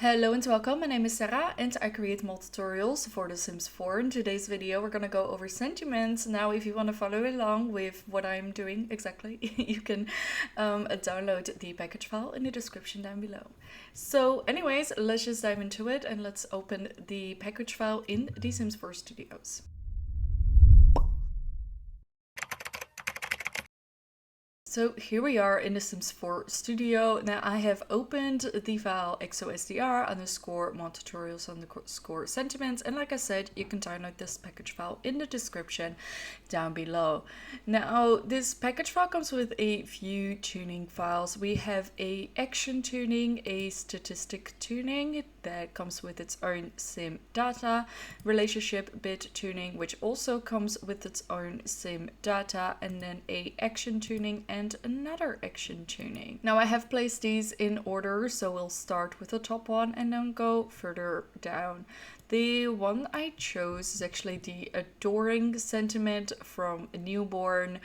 Hello and welcome, my name is Sarah and I create mod tutorials for The Sims 4. In today's video we're gonna go over sentiments. Now if you want to follow along with what I'm doing exactly, you can download the package file in the description down below. So anyways, let's just dive into it and let's open the package file in The Sims 4 Studios. So here we are in the Sims 4 studio. Now I have opened the file xosdr underscore mod tutorials underscore sentiments, and like I said, you can download this package file in the description down below. Now this package file comes with a few tuning files. We have a action tuning, a statistic tuning that comes with its own sim data, RelationshipBit tuning, which also comes with its own sim data, and then a action tuning and another action tuning. Now I have placed these in order, so we'll start with the top one and then go further down. The one I chose is actually the adoring sentiment from Newborn,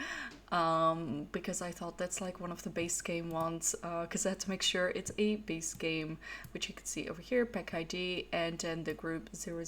because I thought that's like one of the base game ones, because I had to make sure it's a base game, which you can see over here, pack ID, and then the group 000.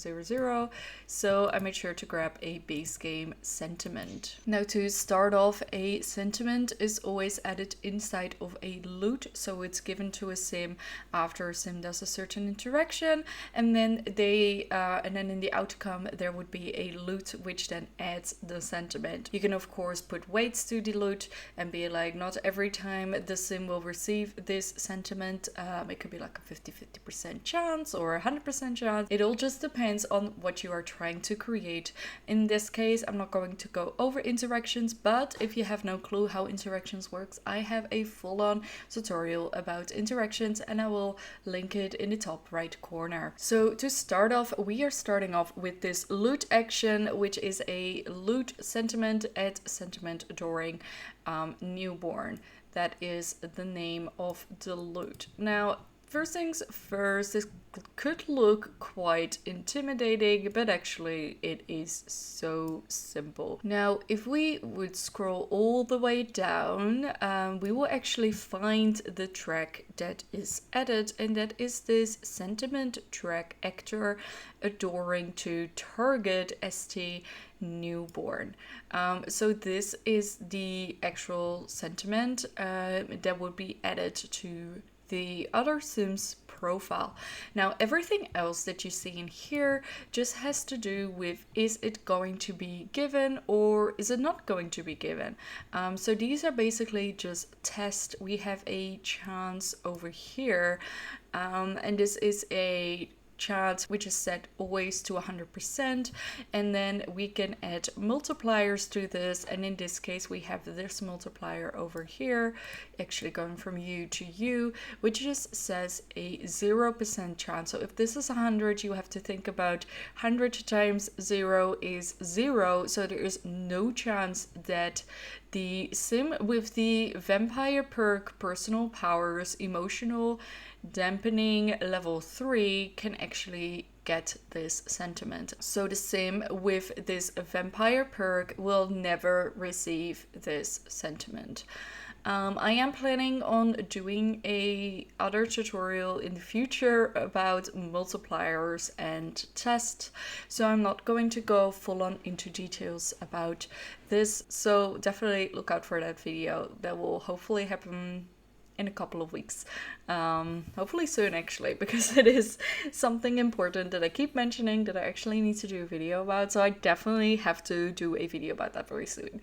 So I made sure to grab a base game sentiment. Now to start off, a sentiment is always added inside of a loot, so it's given to a sim after a sim does a certain interaction, and then in the outcome there would be a loot which then adds the sentiment. You can of course put weights to the loot and be like, not every time the sim will receive this sentiment. It could be like a 50% chance or 100% chance. It all just depends on what you are trying to create. In this case, I'm not going to go over interactions, but if you have no clue how interactions works, I have a full-on tutorial about interactions and I will link it in the top right corner. So to start off, we are starting off with this LootAction, which is a loot sentiment at sentiment adoring newborn. That is the name of the loot. Now, first things first, this could look quite intimidating, but actually it is so simple. Now, if we would scroll all the way down, we will actually find the track that is added, and that is this SentimentTrack actor adoring to target ST newborn. So this is the actual sentiment that would be added to the other Sims profile. Now everything else that you see in here just has to do with, is it going to be given or is it not going to be given? So these are basically just tests. We have a chance over here, and this is a chance which is set always to 100%, and then we can add multipliers to this, and in this case we have this multiplier over here actually going from U to U, which just says a 0% chance. So if this is 100, you have to think about 100 times 0 is 0, so there is no chance that the sim with the vampire perk, personal powers, emotional dampening level 3 can actually get this sentiment. So the sim with this vampire perk will never receive this sentiment. I am planning on doing a other tutorial in the future about multipliers and tests, so I'm not going to go full on into details about this, so definitely look out for that video. That will hopefully happen in a couple of weeks, hopefully soon actually, because it is something important that I keep mentioning that I actually need to do a video about, so I definitely have to do a video about that very soon.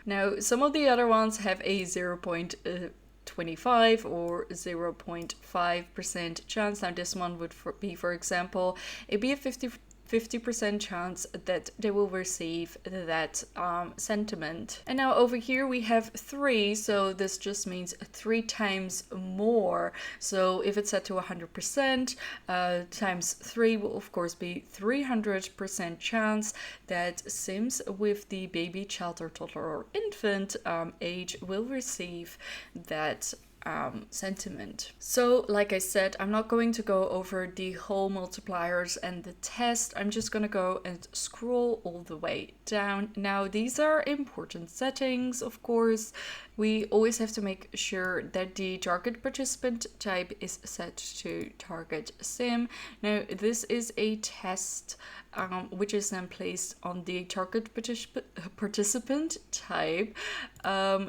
Now some of the other ones have a 0.25 or 0.5% chance. Now this one would be, for example, it'd be a 50% chance that they will receive that sentiment. And now over here we have 3, so this just means 3 times more. So if it's set to 100%, times 3 will of course be 300% chance that Sims with the baby, child or toddler or infant age will receive that sentiment. So like I said, I'm not going to go over the whole multipliers and the test. I'm just going to go and scroll all the way down. Now these are important settings, of course. We always have to make sure that the target participant type is set to target sim. Now this is a test which is then placed on the target participant type.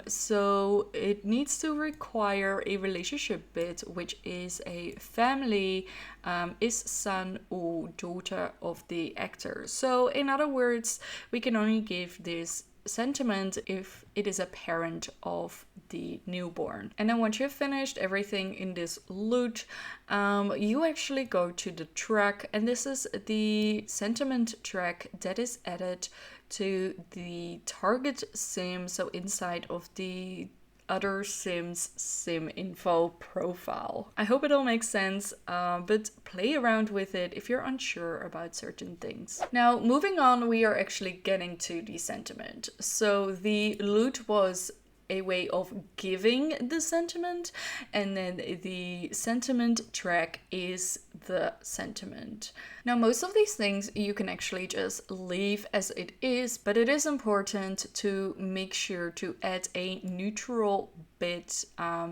So it needs to require a relationship bit, which is a family, is son or daughter of the actor. So in other words, we can only give this sentiment if it is a parent of the newborn. And then once you've finished everything in this loot, you actually go to the track, and this is the sentiment track that is added to the target sim, so inside of the other sim's sim info profile. I hope it all makes sense, but play around with it if you're unsure about certain things. Now, moving on, we are actually getting to the sentiment. So the loot was a way of giving the sentiment, and then the sentiment track is the sentiment. Now, most of these things you can actually just leave as it is, but it is important to make sure to add a neutral bit.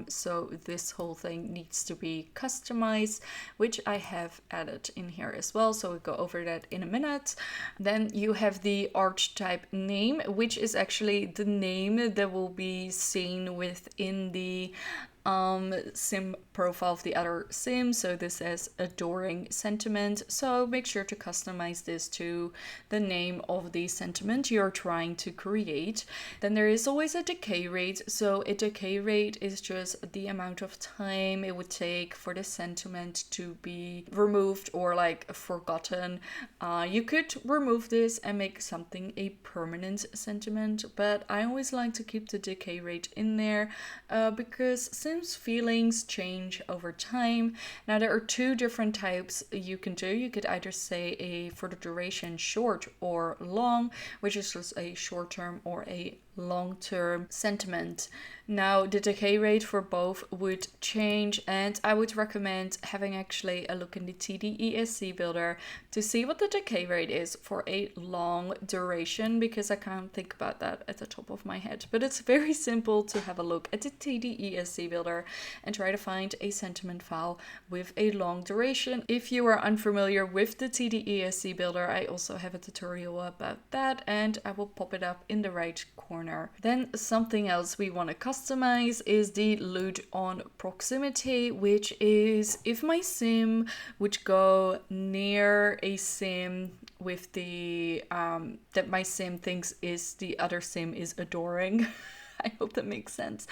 So this whole thing needs to be customized, which I have added in here as well. So we'll go over that in a minute. Then you have the archetype name, which is actually the name that will be seen within the sim profile of the other sim. So this says adoring sentiment, so make sure to customize this to the name of the sentiment you're trying to create. Then there is always a decay rate. So a decay rate is just the amount of time it would take for the sentiment to be removed or like forgotten. You could remove this and make something a permanent sentiment, but I always like to keep the decay rate in there because Sims feelings change over time. Now there are two different types you can do. You could either say for the duration short or long, which is just a short term or a long-term sentiment. Now the decay rate for both would change, and I would recommend having actually a look in the TDESC builder to see what the decay rate is for a long duration, because I can't think about that at the top of my head. But it's very simple to have a look at the TDESC builder and try to find a sentiment file with a long duration. If you are unfamiliar with the TDESC builder, I also have a tutorial about that, and I will pop it up in the right corner. Then something else we want to customize is the loot on proximity, which is if my sim would go near a sim with the that my sim thinks is the other sim is adoring. I hope that makes sense.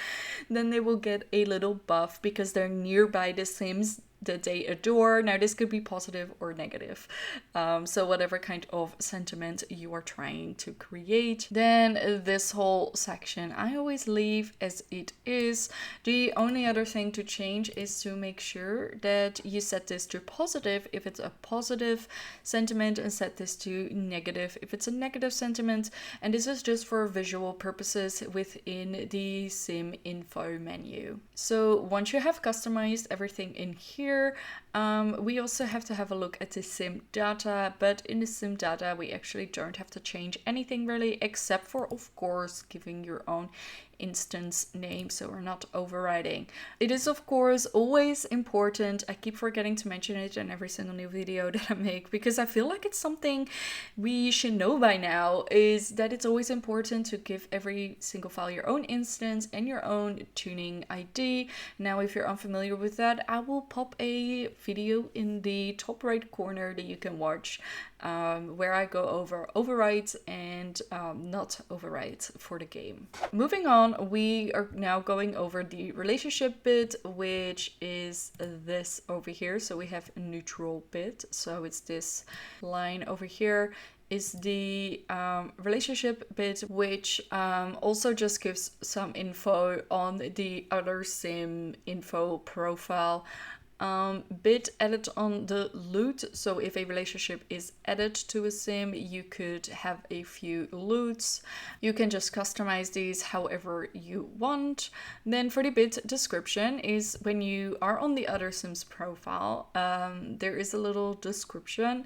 Then they will get a little buff because they're nearby the sims that they adore. Now this could be positive or negative, so whatever kind of sentiment you are trying to create. Then this whole section I always leave as it is. The only other thing to change is to make sure that you set this to positive if it's a positive sentiment, and set this to negative if it's a negative sentiment. And this is just for visual purposes within the sim info menu. So once you have customized everything in here, we also have to have a look at the sim data, but in the sim data we actually don't have to change anything really, except for of course giving your own instance name, so we're not overriding. It is of course always important, I keep forgetting to mention it in every single new video that I make, because I feel like it's something we should know by now, is that it's always important to give every single file your own instance and your own tuning ID. Now if you're unfamiliar with that, I will pop a video in the top right corner that you can watch, where I go over overrides and not overrides for the game. Moving on, we are now going over the relationship bit, which is this over here. So we have a neutral bit, so it's this line over here is the relationship bit, which also just gives some info on the other sim info profile. Bit added on the loot. So if a relationship is added to a sim, you could have a few loots. You can just customize these however you want. Then for the bit description is when you are on the other sim's profile, there is a little description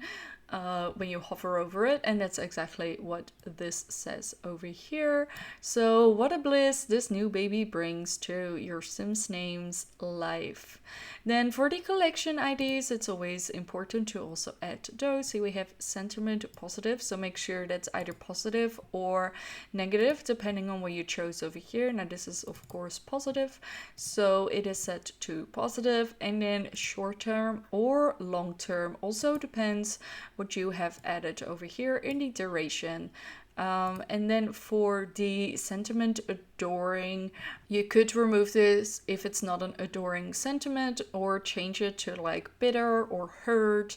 when you hover over it, and that's exactly what this says over here. So what a bliss this new baby brings to your Sims name's life. Then for the collection IDs, it's always important to also add those. See, we have sentiment positive, so make sure that's either positive or negative depending on what you chose over here. Now this is of course positive, so it is set to positive. And then short term or long term also depends what you have added over here in the duration. And then for the sentiment adoring, you could remove this if it's not an adoring sentiment, or change it to like bitter or hurt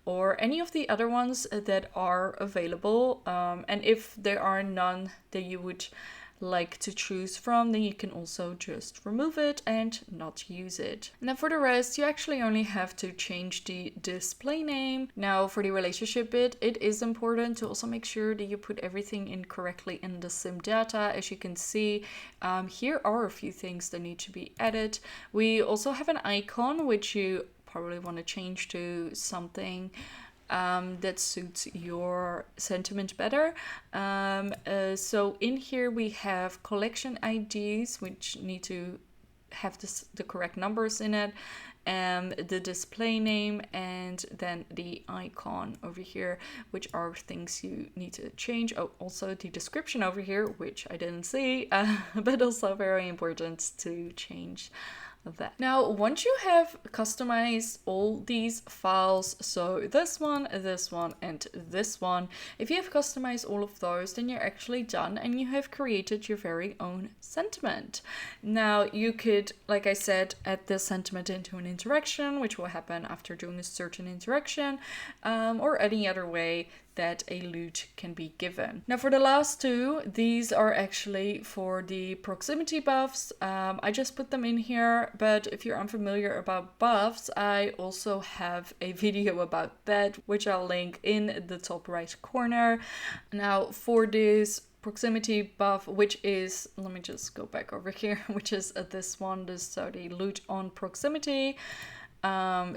or any of the other ones that are available. And if there are none that you would like to choose from, then you can also just remove it and not use it. And then for the rest, you actually only have to change the display name. Now for the relationship bit, it is important to also make sure that you put everything in correctly in the sim data. As you can see, here are a few things that need to be added. We also have an icon which you probably want to change to something that suits your sentiment better. So in here we have collection IDs, which need to have the correct numbers in it, the display name, and then the icon over here, which are things you need to change. Oh, also the description over here, which I didn't see, but also very important to change that. Now, once you have customized all these files, so this one, and this one, if you have customized all of those, then you're actually done and you have created your very own sentiment. Now, you could, like I said, add this sentiment into an interaction, which will happen after doing a certain interaction, or any other way that a loot can be given. Now for the last two, these are actually for the proximity buffs. I just put them in here, but if you're unfamiliar about buffs, I also have a video about that, which I'll link in the top right corner. Now for this proximity buff, which is, let me just go back over here, which is this one, so the loot on proximity.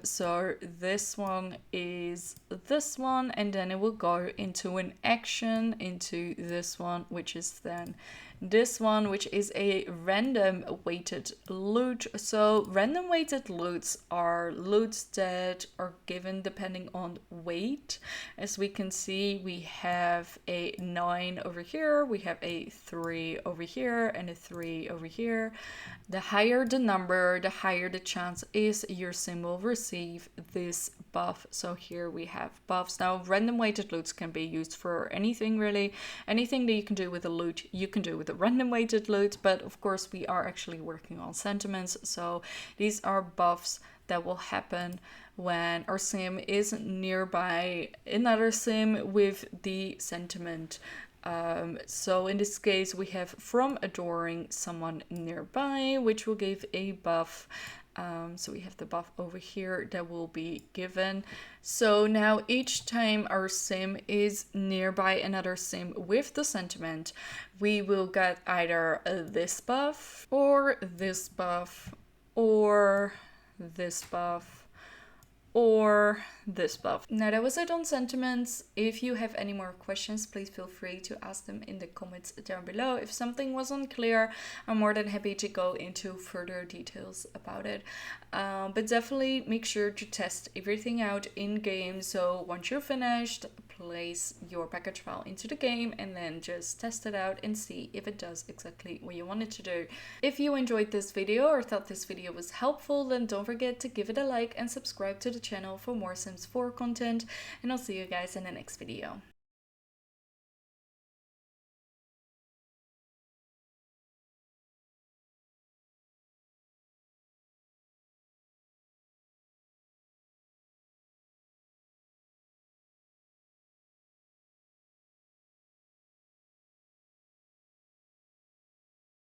So this one is this one, and then it will go into an action into this one, which is then this one, which is a random weighted loot. So random weighted loots are loots that are given depending on weight. As we can see, we have a 9 over here, we have a 3 over here, and a 3 over here. The higher the number, the higher the chance is your sim will receive this buff. So here we have buffs. Now random weighted loots can be used for anything really. Anything that you can do with a loot, you can do with a random weighted loot, but of course we are actually working on sentiments. So these are buffs that will happen when our sim is nearby another sim with the sentiment. So in this case, we have from adoring someone nearby, which will give a buff. So we have the buff over here that will be given. So now each time our sim is nearby another sim with the sentiment, we will get either this buff or this buff or this buff or this buff. Now that was it on sentiments. If you have any more questions, please feel free to ask them in the comments down below. If something was unclear, I'm more than happy to go into further details about it. But definitely make sure to test everything out in game. So once you're finished, place your package file into the game and then just test it out and see if it does exactly what you want it to do. If you enjoyed this video or thought this video was helpful, then don't forget to give it a like and subscribe to the channel for more Sims 4 content, and I'll see you guys in the next video.